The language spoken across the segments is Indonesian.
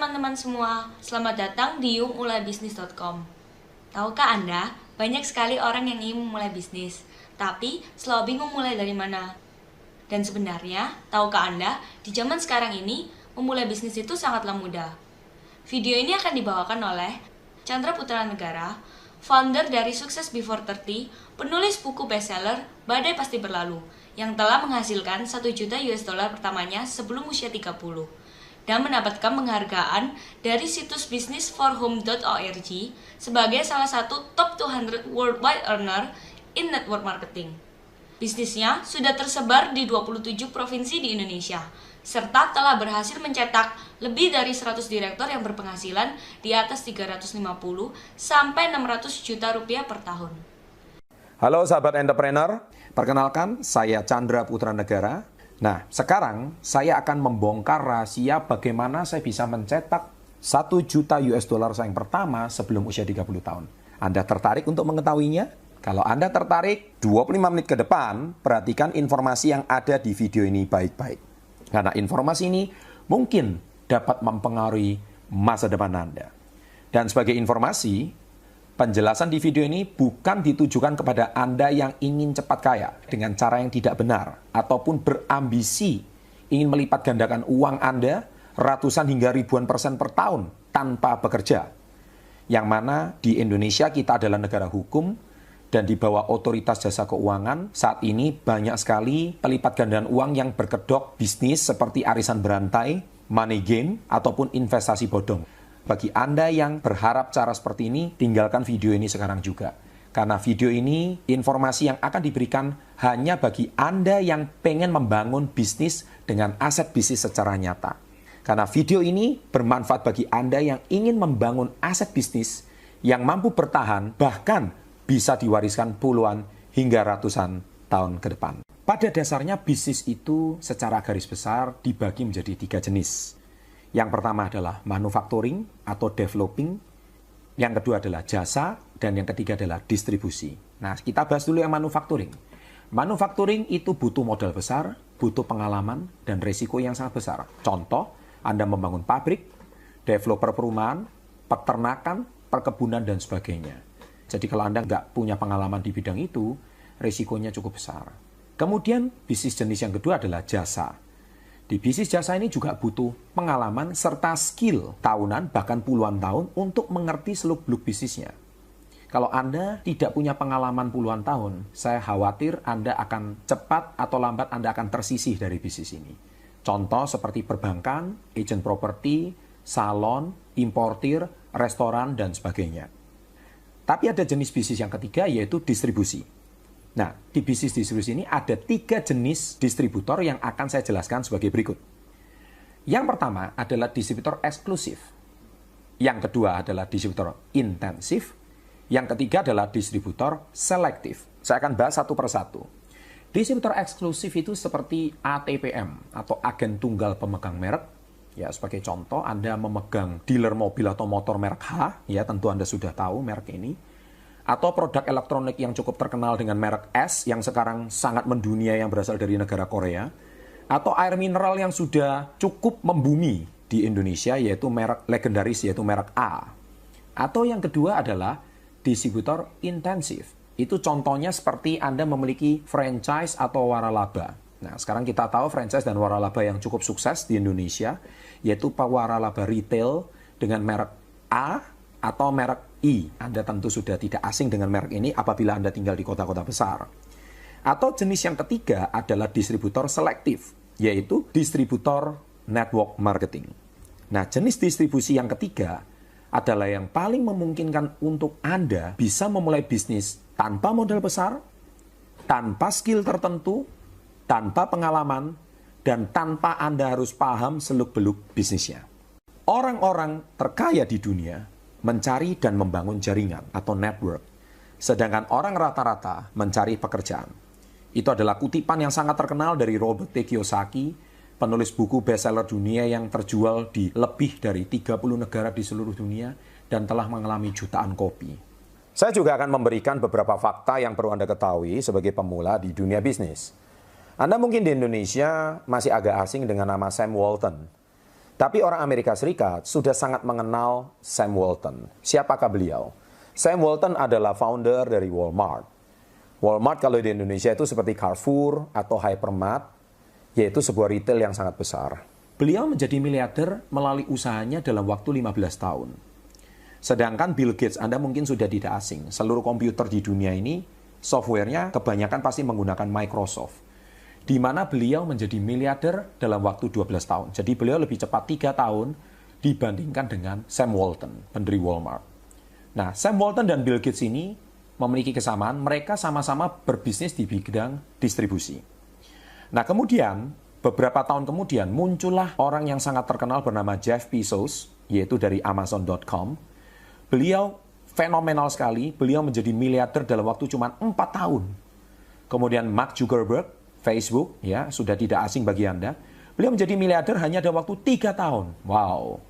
teman-teman semua, selamat datang di yukmulaibisnis.com. Tahukah Anda, banyak sekali orang yang ingin memulai bisnis, tapi selalu bingung mulai dari mana. Dan sebenarnya, tahukah Anda, di zaman sekarang ini, memulai bisnis itu sangatlah mudah. Video ini akan dibawakan oleh Chandra Putra Negara, founder dari Sukses Before 30, penulis buku bestseller Badai Pasti Berlalu, yang telah menghasilkan 1 juta US dollar pertamanya sebelum usia 30. Dan mendapatkan penghargaan dari situs businessforhome.org sebagai salah satu top 200 worldwide earner in network marketing. Bisnisnya sudah tersebar di 27 provinsi di Indonesia, serta telah berhasil mencetak lebih dari 100 direktur yang berpenghasilan di atas 350 sampai 600 juta rupiah per tahun. Halo sahabat entrepreneur, perkenalkan saya Chandra Putra Negara. Nah, sekarang saya akan membongkar rahasia bagaimana saya bisa mencetak 1 juta US dollar saya yang pertama sebelum usia 30 tahun. Anda tertarik untuk mengetahuinya? Kalau Anda tertarik, 25 menit ke depan, perhatikan informasi yang ada di video ini baik-baik. Karena informasi ini mungkin dapat mempengaruhi masa depan Anda. Dan sebagai informasi, penjelasan di video ini bukan ditujukan kepada Anda yang ingin cepat kaya dengan cara yang tidak benar ataupun berambisi ingin melipat gandakan uang Anda ratusan hingga ribuan persen per tahun tanpa bekerja. Yang mana di Indonesia kita adalah negara hukum dan di bawah otoritas jasa keuangan. Saat ini banyak sekali pelipat gandaan uang yang berkedok bisnis seperti arisan berantai, money game, ataupun investasi bodong. Bagi Anda yang berharap cara seperti ini, tinggalkan video ini sekarang juga. Karena video ini, informasi yang akan diberikan hanya bagi Anda yang pengen membangun bisnis dengan aset bisnis secara nyata. Karena video ini bermanfaat bagi Anda yang ingin membangun aset bisnis yang mampu bertahan, bahkan bisa diwariskan puluhan hingga ratusan tahun ke depan. Pada dasarnya bisnis itu secara garis besar dibagi menjadi 3 jenis. Yang pertama adalah manufacturing atau developing, yang kedua adalah jasa, dan yang ketiga adalah distribusi. Nah, kita bahas dulu yang manufacturing. Manufacturing itu butuh modal besar, butuh pengalaman, dan risiko yang sangat besar. Contoh, Anda membangun pabrik, developer perumahan, peternakan, perkebunan, dan sebagainya. Jadi kalau Anda nggak punya pengalaman di bidang itu, risikonya cukup besar. Kemudian, bisnis jenis yang kedua adalah jasa. Di bisnis jasa ini juga butuh pengalaman serta skill tahunan bahkan puluhan tahun untuk mengerti seluk-beluk bisnisnya. Kalau Anda tidak punya pengalaman puluhan tahun, saya khawatir Anda akan cepat atau lambat Anda akan tersisih dari bisnis ini. Contoh seperti perbankan, agent properti, salon, importir, restoran, dan sebagainya. Tapi ada jenis bisnis yang ketiga yaitu distribusi. Nah, di bisnis distribusi ini ada 3 jenis distributor yang akan saya jelaskan sebagai berikut. Yang pertama adalah distributor eksklusif. Yang kedua adalah distributor intensif. Yang ketiga adalah distributor selektif. Saya akan bahas satu persatu. Distributor eksklusif itu seperti ATPM atau agen tunggal pemegang merek. Ya, sebagai contoh, Anda memegang dealer mobil atau motor merek H, ya tentu Anda sudah tahu merek ini. Atau produk elektronik yang cukup terkenal dengan merek S yang sekarang sangat mendunia yang berasal dari negara Korea. Atau air mineral yang sudah cukup membumi di Indonesia yaitu merek legendaris yaitu merek A. Atau yang kedua adalah distributor intensif. Itu contohnya seperti Anda memiliki franchise atau waralaba. Nah, sekarang kita tahu franchise dan waralaba yang cukup sukses di Indonesia yaitu waralaba retail dengan merek A atau merek I. Anda tentu sudah tidak asing dengan merek ini apabila Anda tinggal di kota-kota besar. Atau jenis yang ketiga adalah distributor selektif, yaitu distributor network marketing. Nah, jenis distribusi yang ketiga adalah yang paling memungkinkan untuk Anda bisa memulai bisnis tanpa modal besar, tanpa skill tertentu, tanpa pengalaman, dan tanpa Anda harus paham seluk-beluk bisnisnya. Orang-orang terkaya di dunia mencari dan membangun jaringan atau network. Sedangkan orang rata-rata mencari pekerjaan. Itu adalah kutipan yang sangat terkenal dari Robert T. Kiyosaki, penulis buku bestseller dunia yang terjual di lebih dari 30 negara di seluruh dunia dan telah mengalami jutaan kopi. Saya juga akan memberikan beberapa fakta yang perlu Anda ketahui sebagai pemula di dunia bisnis. Anda mungkin di Indonesia masih agak asing dengan nama Sam Walton. Tapi orang Amerika Serikat sudah sangat mengenal Sam Walton. Siapakah beliau? Sam Walton adalah founder dari Walmart. Walmart kalau di Indonesia itu seperti Carrefour atau Hypermart, yaitu sebuah retail yang sangat besar. Beliau menjadi miliarder melalui usahanya dalam waktu 15 tahun. Sedangkan Bill Gates, Anda mungkin sudah tidak asing. Seluruh komputer di dunia ini, softwarenya kebanyakan pasti menggunakan Microsoft. Di mana beliau menjadi miliarder dalam waktu 12 tahun. Jadi beliau lebih cepat 3 tahun dibandingkan dengan Sam Walton, pendiri Walmart. Nah, Sam Walton dan Bill Gates ini memiliki kesamaan, mereka sama-sama berbisnis di bidang distribusi. Nah, kemudian, beberapa tahun kemudian, muncullah orang yang sangat terkenal bernama Jeff Bezos, yaitu dari Amazon.com. Beliau fenomenal sekali, beliau menjadi miliarder dalam waktu cuma 4 tahun. Kemudian Mark Zuckerberg, Facebook, ya sudah tidak asing bagi Anda. Beliau menjadi miliarder hanya dalam waktu 3 tahun. Wow.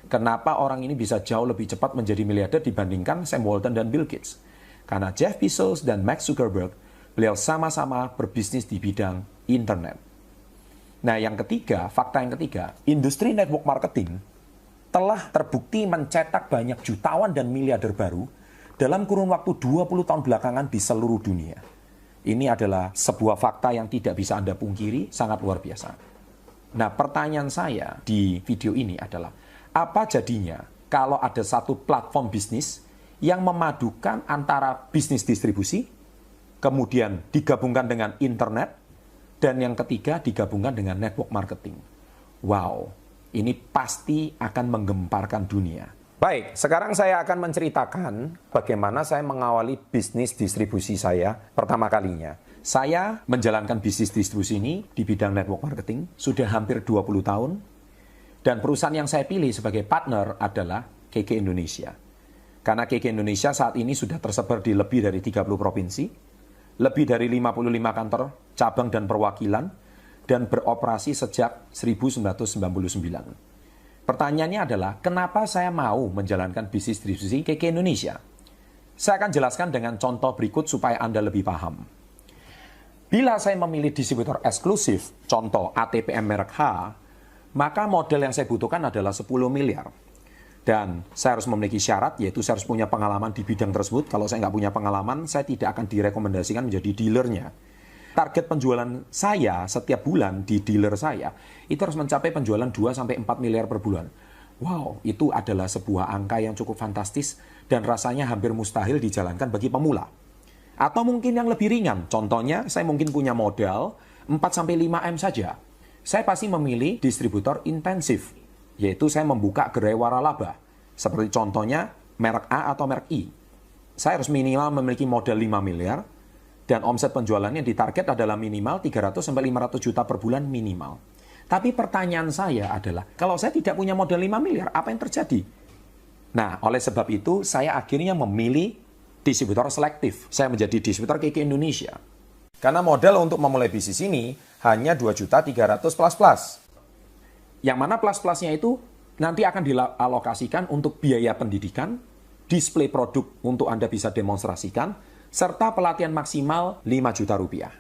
Kenapa orang ini bisa jauh lebih cepat menjadi miliarder dibandingkan Sam Walton dan Bill Gates? Karena Jeff Bezos dan Mark Zuckerberg, beliau sama-sama berbisnis di bidang internet. Nah, yang ketiga, fakta yang ketiga, industri network marketing telah terbukti mencetak banyak jutawan dan miliarder baru dalam kurun waktu 20 tahun belakangan di seluruh dunia. Ini adalah sebuah fakta yang tidak bisa Anda pungkiri, sangat luar biasa. Nah, pertanyaan saya di video ini adalah, apa jadinya kalau ada satu platform bisnis yang memadukan antara bisnis distribusi, kemudian digabungkan dengan internet, dan yang ketiga digabungkan dengan network marketing? Wow, ini pasti akan menggemparkan dunia. Baik, sekarang saya akan menceritakan bagaimana saya mengawali bisnis distribusi saya pertama kalinya. Saya menjalankan bisnis distribusi ini di bidang network marketing sudah hampir 20 tahun. Dan perusahaan yang saya pilih sebagai partner adalah KK Indonesia. Karena KK Indonesia saat ini sudah tersebar di lebih dari 30 provinsi, lebih dari 55 kantor, cabang dan perwakilan, dan beroperasi sejak 1999. Pertanyaannya adalah, kenapa saya mau menjalankan bisnis distribusi KK Indonesia? Saya akan jelaskan dengan contoh berikut supaya Anda lebih paham. Bila saya memilih distributor eksklusif, contoh ATPM merek H, maka modal yang saya butuhkan adalah 10 miliar. Dan saya harus memiliki syarat, yaitu saya harus punya pengalaman di bidang tersebut. Kalau saya nggak punya pengalaman, saya tidak akan direkomendasikan menjadi dealernya. Target penjualan saya setiap bulan di dealer saya itu harus mencapai penjualan 2-4 miliar per bulan. Wow, itu adalah sebuah angka yang cukup fantastis dan rasanya hampir mustahil dijalankan bagi pemula. Atau mungkin yang lebih ringan, contohnya saya mungkin punya modal 4-5 M saja. Saya pasti memilih distributor intensif, yaitu saya membuka gerai waralaba. Seperti contohnya merek A atau merek I. Saya harus minimal memiliki modal 5 miliar, dan omset penjualannya ditarget adalah minimal 300-500 juta per bulan minimal. Tapi pertanyaan saya adalah, kalau saya tidak punya modal 5 miliar, apa yang terjadi? Nah, oleh sebab itu, saya akhirnya memilih distributor selektif. Saya menjadi distributor KK Indonesia. Karena modal untuk memulai bisnis ini hanya 2.300.000 plus-plus. Yang mana plus-plusnya itu nanti akan dialokasikan untuk biaya pendidikan, display produk untuk Anda bisa demonstrasikan, serta pelatihan maksimal 5 juta rupiah.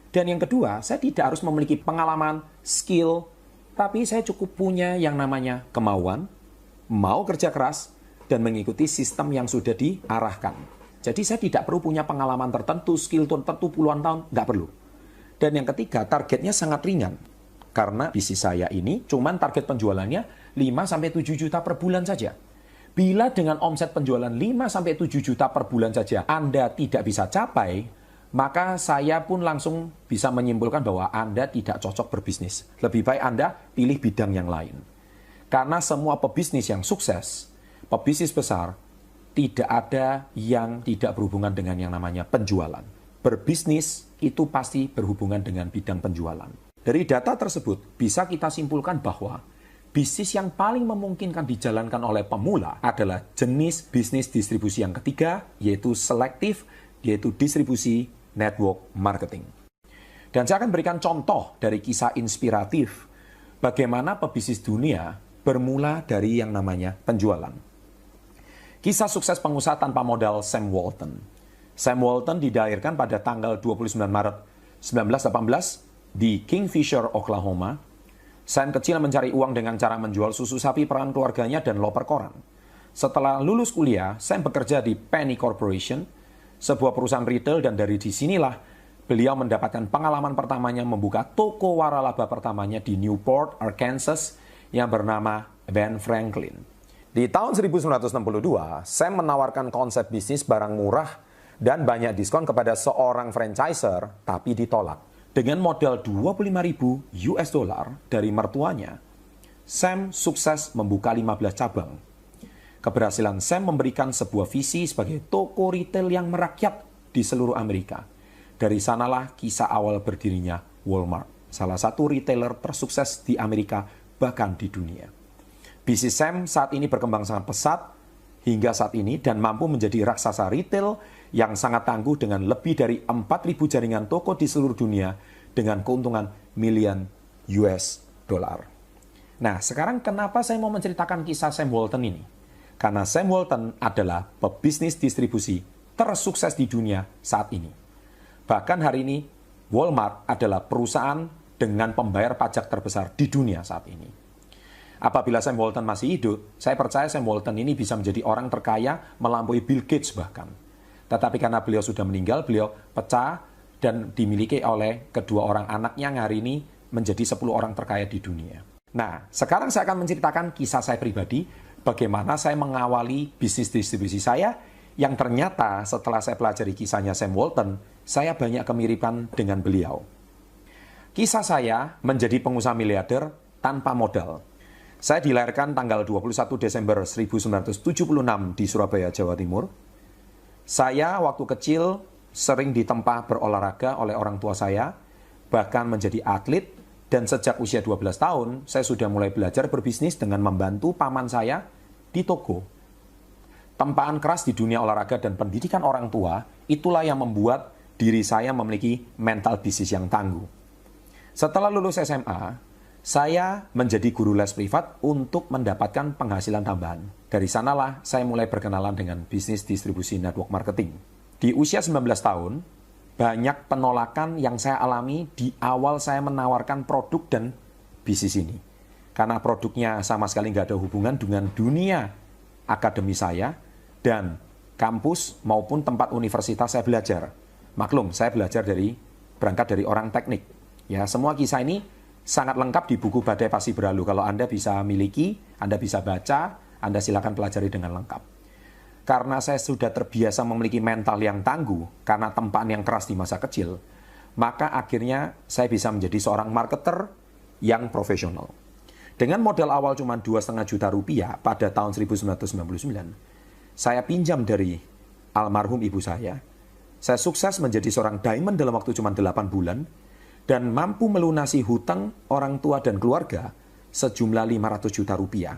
Dan yang kedua, saya tidak harus memiliki pengalaman, skill, tapi saya cukup punya yang namanya kemauan, mau kerja keras, dan mengikuti sistem yang sudah diarahkan. Jadi saya tidak perlu punya pengalaman tertentu, skill tertentu puluhan tahun, nggak perlu. Dan yang ketiga, targetnya sangat ringan. Karena bisnis saya ini cuman target penjualannya 5-7 juta per bulan saja. Bila dengan omset penjualan 5-7 juta per bulan saja Anda tidak bisa capai, maka saya pun langsung bisa menyimpulkan bahwa Anda tidak cocok berbisnis. Lebih baik Anda pilih bidang yang lain. Karena semua pebisnis yang sukses, pebisnis besar, tidak ada yang tidak berhubungan dengan yang namanya penjualan. Berbisnis itu pasti berhubungan dengan bidang penjualan. Dari data tersebut, bisa kita simpulkan bahwa bisnis yang paling memungkinkan dijalankan oleh pemula adalah jenis bisnis distribusi yang ketiga, yaitu selektif, yaitu distribusi network marketing. Dan saya akan berikan contoh dari kisah inspiratif bagaimana pebisnis dunia bermula dari yang namanya penjualan. Kisah sukses pengusaha tanpa modal Sam Walton. Sam Walton dilahirkan pada tanggal 29 Maret 1918 di Kingfisher, Oklahoma. Sam kecil mencari uang dengan cara menjual susu sapi perahan keluarganya dan loper koran. Setelah lulus kuliah, Sam bekerja di Penny Corporation, sebuah perusahaan retail, dan dari disinilah beliau mendapatkan pengalaman pertamanya membuka toko waralaba pertamanya di Newport, Arkansas yang bernama Ben Franklin. Di tahun 1962, Sam menawarkan konsep bisnis barang murah dan banyak diskon kepada seorang franchiser, tapi ditolak. Dengan modal 25.000 US dollar dari mertuanya, Sam sukses membuka 15 cabang. Keberhasilan Sam memberikan sebuah visi sebagai toko retail yang merakyat di seluruh Amerika. Dari sanalah kisah awal berdirinya Walmart, salah satu retailer tersukses di Amerika bahkan di dunia. Bisnis Sam saat ini berkembang sangat pesat hingga saat ini dan mampu menjadi raksasa retail yang sangat tangguh dengan lebih dari 4.000 jaringan toko di seluruh dunia dengan keuntungan miliar US dollar. Nah, sekarang kenapa saya mau menceritakan kisah Sam Walton ini? Karena Sam Walton adalah pebisnis distribusi tersukses di dunia saat ini. Bahkan hari ini, Walmart adalah perusahaan dengan pembayar pajak terbesar di dunia saat ini. Apabila Sam Walton masih hidup, saya percaya Sam Walton ini bisa menjadi orang terkaya melampaui Bill Gates bahkan. Tetapi karena beliau sudah meninggal, beliau pecah dan dimiliki oleh kedua orang anaknya yang hari ini menjadi 10 orang terkaya di dunia. Nah, sekarang saya akan menceritakan kisah saya pribadi, bagaimana saya mengawali bisnis distribusi saya, yang ternyata setelah saya pelajari kisahnya Sam Walton, saya banyak kemiripan dengan beliau. Kisah saya menjadi pengusaha miliarder tanpa modal. Saya dilahirkan tanggal 21 Desember 1976 di Surabaya, Jawa Timur. Saya waktu kecil sering ditempa berolahraga oleh orang tua saya, bahkan menjadi atlet, dan sejak usia 12 tahun, saya sudah mulai belajar berbisnis dengan membantu paman saya di toko. Tempaan keras di dunia olahraga dan pendidikan orang tua, itulah yang membuat diri saya memiliki mental bisnis yang tangguh. Setelah lulus SMA, saya menjadi guru les privat untuk mendapatkan penghasilan tambahan. Dari sanalah saya mulai berkenalan dengan bisnis distribusi network marketing. Di usia 19 tahun, banyak penolakan yang saya alami di awal saya menawarkan produk dan bisnis ini. Karena produknya sama sekali nggak ada hubungan dengan dunia akademi saya dan kampus maupun tempat universitas saya belajar. Maklum, saya belajar berangkat dari orang teknik. Ya, semua kisah ini sangat lengkap di buku Badai Pasti Berlalu. Kalau Anda bisa miliki, Anda bisa baca, Anda silakan pelajari dengan lengkap. Karena saya sudah terbiasa memiliki mental yang tangguh, karena tempaan yang keras di masa kecil, maka akhirnya saya bisa menjadi seorang marketer yang profesional. Dengan modal awal cuma 2,5 juta rupiah pada tahun 1999, saya pinjam dari almarhum ibu saya sukses menjadi seorang diamond dalam waktu cuma 8 bulan, dan mampu melunasi hutang orang tua dan keluarga sejumlah 500 juta rupiah.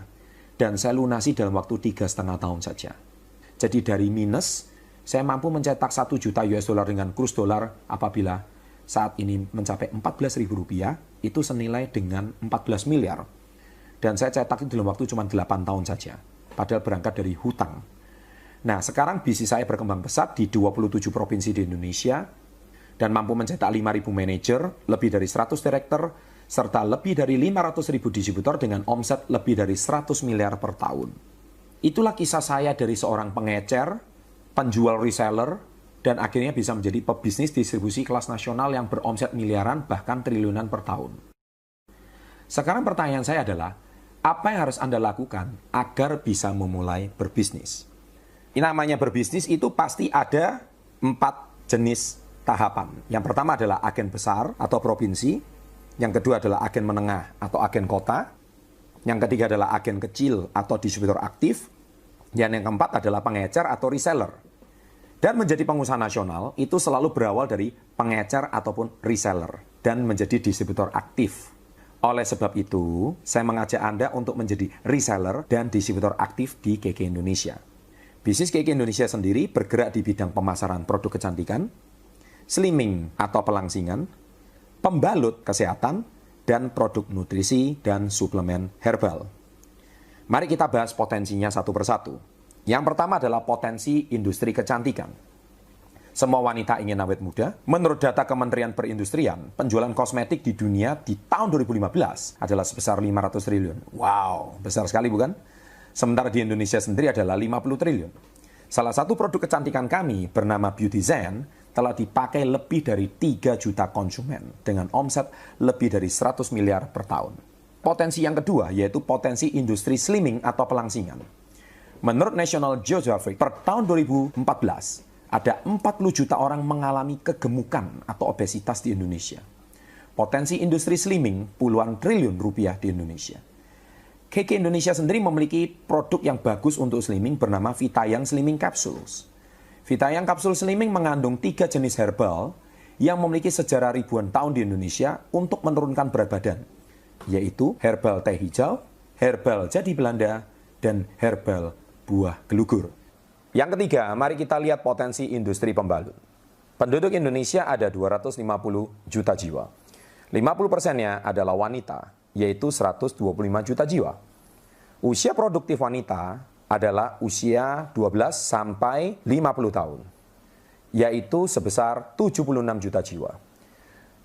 Dan saya lunasi dalam waktu 3,5 tahun saja. Jadi dari minus, saya mampu mencetak 1 juta US dollar dengan kurs dolar apabila saat ini mencapai 14.000 rupiah, itu senilai dengan 14 miliar. Dan saya cetak itu dalam waktu cuma 8 tahun saja, padahal berangkat dari hutang. Nah, sekarang bisnis saya berkembang pesat di 27 provinsi di Indonesia, dan mampu mencetak 5.000 manajer, lebih dari 100 direktur, serta lebih dari 500.000 distributor dengan omset lebih dari 100 miliar per tahun. Itulah kisah saya dari seorang pengecer, penjual reseller, dan akhirnya bisa menjadi pebisnis distribusi kelas nasional yang beromset miliaran bahkan triliunan per tahun. Sekarang pertanyaan saya adalah, apa yang harus Anda lakukan agar bisa memulai berbisnis? Ini namanya berbisnis itu pasti ada 4 jenis tahapan. Yang pertama adalah agen besar atau provinsi, yang kedua adalah agen menengah atau agen kota, yang ketiga adalah agen kecil atau distributor aktif, dan yang keempat adalah pengecer atau reseller. Dan menjadi pengusaha nasional itu selalu berawal dari pengecer ataupun reseller dan menjadi distributor aktif. Oleh sebab itu, saya mengajak Anda untuk menjadi reseller dan distributor aktif di KK Indonesia. Bisnis KK Indonesia sendiri bergerak di bidang pemasaran produk kecantikan, slimming atau pelangsingan, pembalut kesehatan, dan produk nutrisi dan suplemen herbal. Mari kita bahas potensinya satu persatu. Yang pertama adalah potensi industri kecantikan. Semua wanita ingin awet muda. Menurut data Kementerian Perindustrian, penjualan kosmetik di dunia di tahun 2015 adalah sebesar 500 triliun. Wow, besar sekali bukan? Sementara di Indonesia sendiri adalah 50 triliun. Salah satu produk kecantikan kami bernama Beauty Zen telah dipakai lebih dari 3 juta konsumen dengan omset lebih dari 100 miliar per tahun. Potensi yang kedua yaitu potensi industri slimming atau pelangsingan. Menurut National Geographic, per tahun 2014, ada 40 juta orang mengalami kegemukan atau obesitas di Indonesia. Potensi industri slimming puluhan triliun rupiah di Indonesia. KK Indonesia sendiri memiliki produk yang bagus untuk slimming bernama Vitayang Slimming Capsules. Vitayang Kapsul Slimming mengandung 3 jenis herbal yang memiliki sejarah ribuan tahun di Indonesia untuk menurunkan berat badan, yaitu herbal teh hijau, herbal jadi Belanda, dan herbal buah gelugur. Yang ketiga, mari kita lihat potensi industri pembalut. Penduduk Indonesia ada 250 juta jiwa. 50%-nya adalah wanita, yaitu 125 juta jiwa. Usia produktif wanita adalah usia 12 sampai 50 tahun, yaitu sebesar 76 juta jiwa.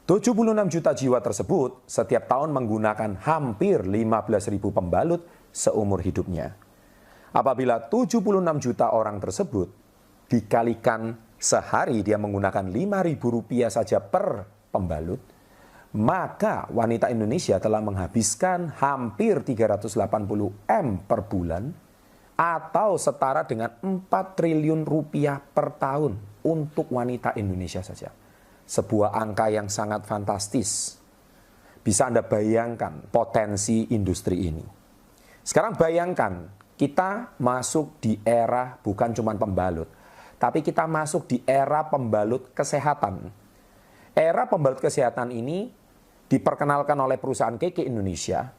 76 juta jiwa tersebut setiap tahun menggunakan hampir 15.000 pembalut seumur hidupnya. Apabila 76 juta orang tersebut dikalikan sehari dia menggunakan Rp5.000 saja per pembalut, maka wanita Indonesia telah menghabiskan hampir 380 M per bulan atau setara dengan 4 triliun rupiah per tahun untuk wanita Indonesia saja. Sebuah angka yang sangat fantastis. Bisa Anda bayangkan potensi industri ini. Sekarang bayangkan, kita masuk di era bukan cuma pembalut, tapi kita masuk di era pembalut kesehatan. Era pembalut kesehatan ini diperkenalkan oleh perusahaan KK Indonesia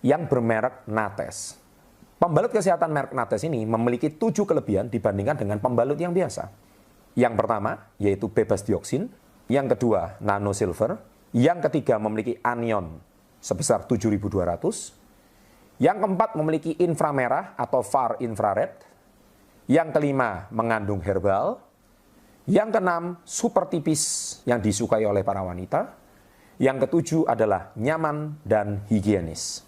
yang bermerek Nates. Pembalut kesehatan merek Nates ini memiliki 7 kelebihan dibandingkan dengan pembalut yang biasa. Yang pertama, yaitu bebas dioksin. Yang kedua, nano silver. Yang ketiga, memiliki anion sebesar 7.200. Yang keempat, memiliki inframerah atau far infrared. Yang kelima, mengandung herbal. Yang keenam, super tipis yang disukai oleh para wanita. Yang ketujuh adalah nyaman dan higienis.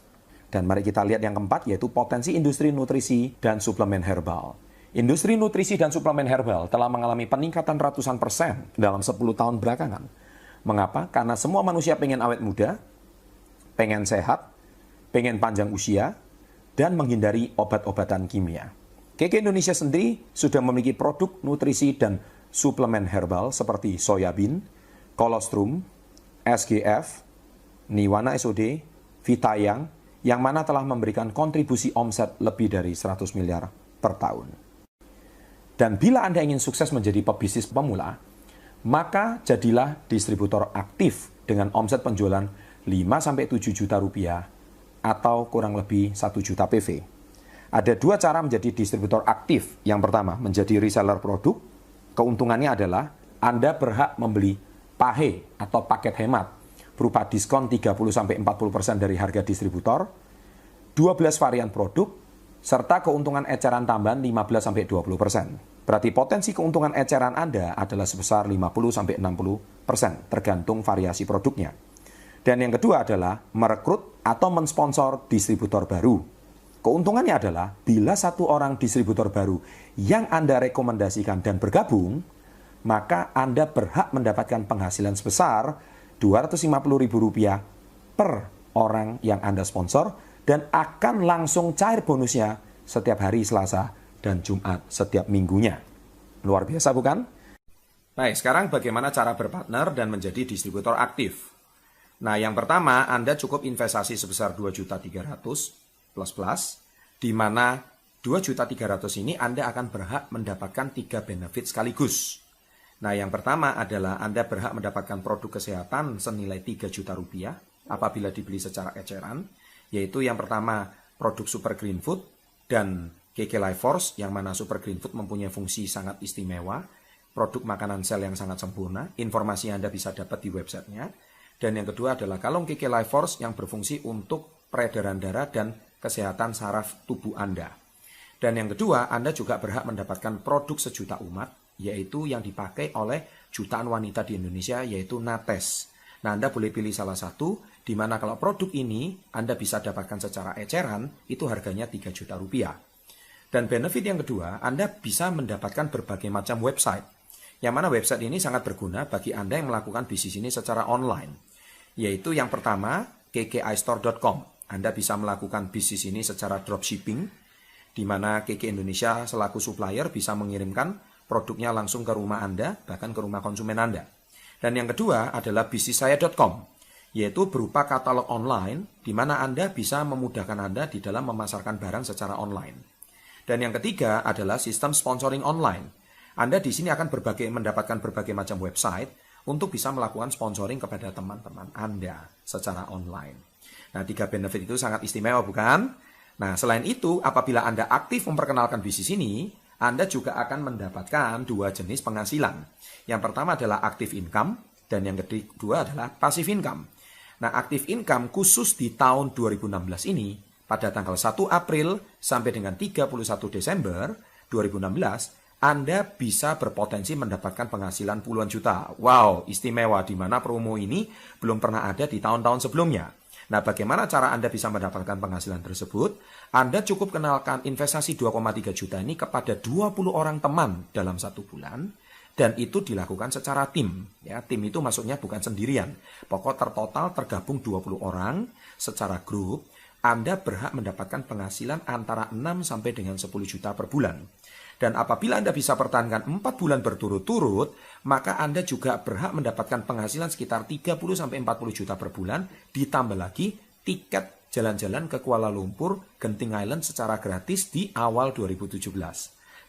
Dan mari kita lihat yang keempat, yaitu potensi industri nutrisi dan suplemen herbal. Industri nutrisi dan suplemen herbal telah mengalami peningkatan ratusan persen dalam 10 tahun belakangan. Mengapa? Karena semua manusia pengen awet muda, pengen sehat, pengen panjang usia, dan menghindari obat-obatan kimia. KK Indonesia sendiri sudah memiliki produk nutrisi dan suplemen herbal seperti soyabin, kolostrum, SGF, Niwana SOD, Vitayang, yang mana telah memberikan kontribusi omset lebih dari 100 miliar per tahun. Dan bila Anda ingin sukses menjadi pebisnis pemula, maka jadilah distributor aktif dengan omset penjualan 5-7 juta rupiah atau kurang lebih 1 juta PV. Ada 2 cara menjadi distributor aktif. Yang pertama, menjadi reseller produk. Keuntungannya adalah Anda berhak membeli pahe atau paket hemat berupa diskon 30-40% dari harga distributor, 12 varian produk, serta keuntungan eceran tambahan 15-20%. Berarti potensi keuntungan eceran Anda adalah sebesar 50-60%, tergantung variasi produknya. Dan yang kedua adalah merekrut atau mensponsor distributor baru. Keuntungannya adalah bila 1 orang distributor baru yang Anda rekomendasikan dan bergabung, maka Anda berhak mendapatkan penghasilan sebesar Rp250.000 per orang yang Anda sponsor dan akan langsung cair bonusnya setiap hari Selasa dan Jumat setiap minggunya. Luar biasa bukan? Baik, sekarang bagaimana cara berpartner dan menjadi distributor aktif? Nah, yang pertama, Anda cukup investasi sebesar 2.300.000 plus, di mana 2.300.000 ini Anda akan berhak mendapatkan 3 benefit sekaligus. Nah, yang pertama adalah Anda berhak mendapatkan produk kesehatan senilai 3 juta rupiah apabila dibeli secara eceran, yaitu yang pertama produk Super Green Food dan KK Life Force, yang mana Super Green Food mempunyai fungsi sangat istimewa, produk makanan sel yang sangat sempurna, informasi Anda bisa dapat di websitenya. Dan yang kedua adalah kalung KK Life Force yang berfungsi untuk peredaran darah dan kesehatan saraf tubuh Anda. Dan yang kedua, Anda juga berhak mendapatkan produk sejuta umat yaitu yang dipakai oleh jutaan wanita di Indonesia, yaitu Nates. Nah, Anda boleh pilih salah satu, di mana kalau produk ini Anda bisa dapatkan secara eceran, itu harganya 3 juta rupiah. Dan benefit yang kedua, Anda bisa mendapatkan berbagai macam website. Yang mana website ini sangat berguna bagi Anda yang melakukan bisnis ini secara online. Yaitu yang pertama, kkistore.com. Anda bisa melakukan bisnis ini secara dropshipping, di mana KK Indonesia selaku supplier bisa mengirimkan produknya langsung ke rumah Anda, bahkan ke rumah konsumen Anda. Dan yang kedua adalah bisnissaya.com, yaitu berupa katalog online, di mana Anda bisa memudahkan Anda di dalam memasarkan barang secara online. Dan yang ketiga adalah sistem sponsoring online. Anda di sini akan mendapatkan berbagai macam website untuk bisa melakukan sponsoring kepada teman-teman Anda secara online. Nah, 3 benefit itu sangat istimewa, bukan? Nah, selain itu, apabila Anda aktif memperkenalkan bisnis ini, Anda juga akan mendapatkan 2 jenis penghasilan. Yang pertama adalah active income, dan yang kedua adalah passive income. Nah, active income khusus di tahun 2016 ini, pada tanggal 1 April sampai dengan 31 Desember 2016, Anda bisa berpotensi mendapatkan penghasilan puluhan juta. Wow, istimewa, di mana promo ini belum pernah ada di tahun-tahun sebelumnya. Nah, bagaimana cara Anda bisa mendapatkan penghasilan tersebut? Anda cukup kenalkan investasi 2,3 juta ini kepada 20 orang teman dalam 1 bulan. Dan itu dilakukan secara tim. Ya, tim itu maksudnya bukan sendirian. Pokok tertotal tergabung 20 orang secara grup. Anda berhak mendapatkan penghasilan antara 6 sampai dengan 10 juta per bulan. Dan apabila Anda bisa pertahankan 4 bulan berturut-turut, maka Anda juga berhak mendapatkan penghasilan sekitar 30-40 juta per bulan, ditambah lagi tiket jalan-jalan ke Kuala Lumpur, Genting Island secara gratis di awal 2017.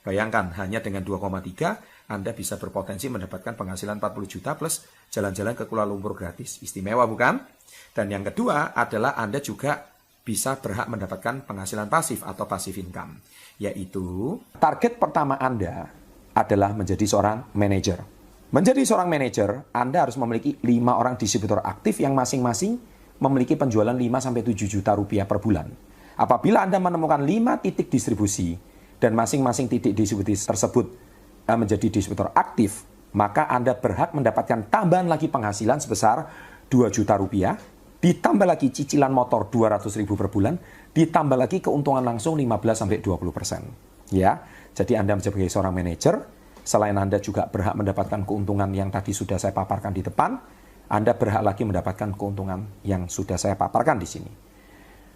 Bayangkan, hanya dengan 2,3, Anda bisa berpotensi mendapatkan penghasilan 40 juta plus jalan-jalan ke Kuala Lumpur gratis. Istimewa, bukan? Dan yang kedua adalah Anda juga bisa berhak mendapatkan penghasilan pasif atau passive income. Yaitu, target pertama Anda adalah menjadi seorang manajer. Menjadi seorang manajer, Anda harus memiliki 5 orang distributor aktif yang masing-masing memiliki penjualan 5-7 juta rupiah per bulan. Apabila Anda menemukan 5 titik distribusi dan masing-masing titik distribusi tersebut menjadi distributor aktif, maka Anda berhak mendapatkan tambahan lagi penghasilan sebesar 2 juta rupiah, ditambah lagi cicilan motor 200.000 per bulan, ditambah lagi keuntungan langsung 15-20%. Ya, jadi Anda sebagai seorang manajer, selain Anda juga berhak mendapatkan keuntungan yang tadi sudah saya paparkan di depan, Anda berhak lagi mendapatkan keuntungan yang sudah saya paparkan di sini.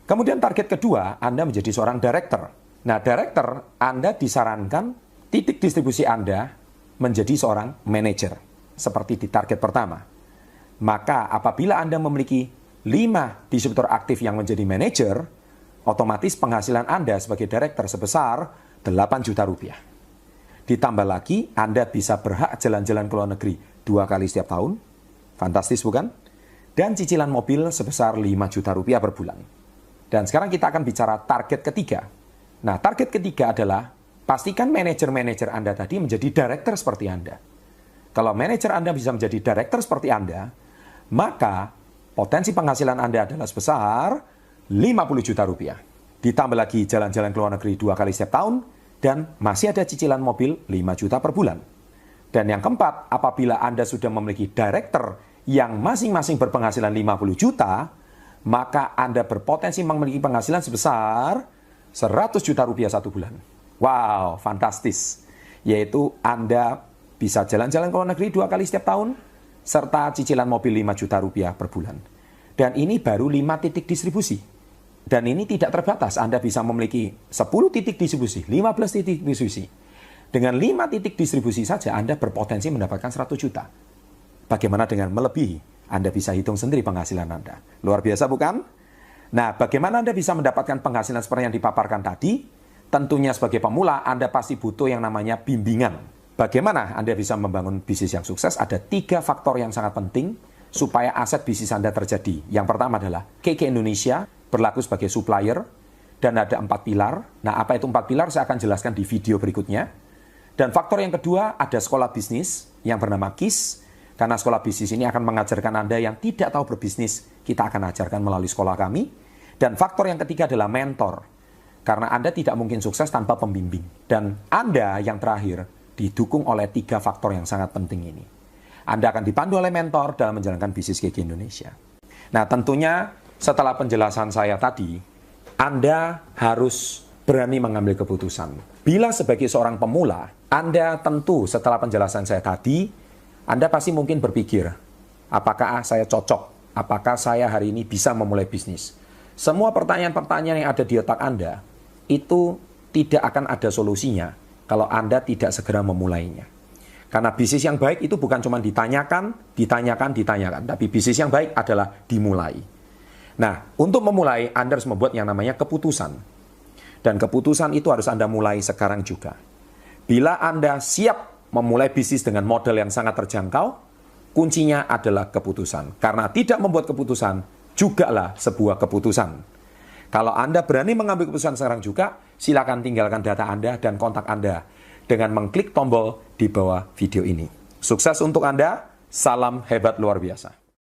Kemudian target kedua, Anda menjadi seorang director. Nah, director, Anda disarankan titik distribusi Anda menjadi seorang manajer, seperti di target pertama. Maka apabila Anda memiliki 5 distributor aktif yang menjadi manajer, otomatis penghasilan Anda sebagai director sebesar 8 juta rupiah. Ditambah lagi, Anda bisa berhak jalan-jalan ke luar negeri 2 kali setiap tahun. Fantastis, bukan? Dan cicilan mobil sebesar 5 juta rupiah per bulan. Dan sekarang kita akan bicara target ketiga. Nah, target ketiga adalah pastikan manajer-manajer Anda tadi menjadi director seperti Anda. Kalau manajer Anda bisa menjadi director seperti Anda, maka potensi penghasilan Anda adalah sebesar 50 juta rupiah. Ditambah lagi jalan-jalan ke luar negeri 2 kali setiap tahun, dan masih ada cicilan mobil 5 juta per bulan. Dan yang keempat, apabila Anda sudah memiliki director yang masing-masing berpenghasilan 50 juta, maka Anda berpotensi memiliki penghasilan sebesar 100 juta rupiah 1 bulan. Wow, fantastis. Yaitu Anda bisa jalan-jalan ke luar negeri 2 kali setiap tahun, serta cicilan mobil 5 juta rupiah per bulan. Dan ini baru 5 titik distribusi. Dan ini tidak terbatas, Anda bisa memiliki 10 titik distribusi, 15 titik distribusi. Dengan 5 titik distribusi saja, Anda berpotensi mendapatkan 100 juta. Bagaimana dengan melebihi? Anda bisa hitung sendiri penghasilan Anda. Luar biasa, bukan? Nah, bagaimana Anda bisa mendapatkan penghasilan seperti yang dipaparkan tadi? Tentunya sebagai pemula, Anda pasti butuh yang namanya bimbingan. Bagaimana Anda bisa membangun bisnis yang sukses? Ada 3 faktor yang sangat penting supaya aset bisnis Anda terjadi. Yang pertama adalah KK Indonesia berlaku sebagai supplier, dan ada 4 pilar. Nah, apa itu 4 pilar? Saya akan jelaskan di video berikutnya. Dan faktor yang kedua, ada sekolah bisnis yang bernama KIS, karena sekolah bisnis ini akan mengajarkan Anda yang tidak tahu berbisnis, kita akan ajarkan melalui sekolah kami. Dan faktor yang ketiga adalah mentor, karena Anda tidak mungkin sukses tanpa pembimbing. Dan Anda yang terakhir, didukung oleh 3 faktor yang sangat penting ini. Anda akan dipandu oleh mentor dalam menjalankan bisnis GG Indonesia. Nah, tentunya setelah penjelasan saya tadi, Anda harus berani mengambil keputusan. Bila sebagai seorang pemula, Anda tentu setelah penjelasan saya tadi, Anda pasti mungkin berpikir, apakah saya cocok? Apakah saya hari ini bisa memulai bisnis? Semua pertanyaan-pertanyaan yang ada di otak Anda, itu tidak akan ada solusinya kalau Anda tidak segera memulainya. Karena bisnis yang baik itu bukan cuma ditanyakan, tapi bisnis yang baik adalah dimulai. Nah, untuk memulai, Anda harus membuat yang namanya keputusan. Dan keputusan itu harus Anda mulai sekarang juga. Bila Anda siap memulai bisnis dengan modal yang sangat terjangkau, kuncinya adalah keputusan. Karena tidak membuat keputusan, jugalah sebuah keputusan. Kalau Anda berani mengambil keputusan sekarang juga, silakan tinggalkan data Anda dan kontak Anda dengan mengklik tombol di bawah video ini. Sukses untuk Anda, salam hebat luar biasa.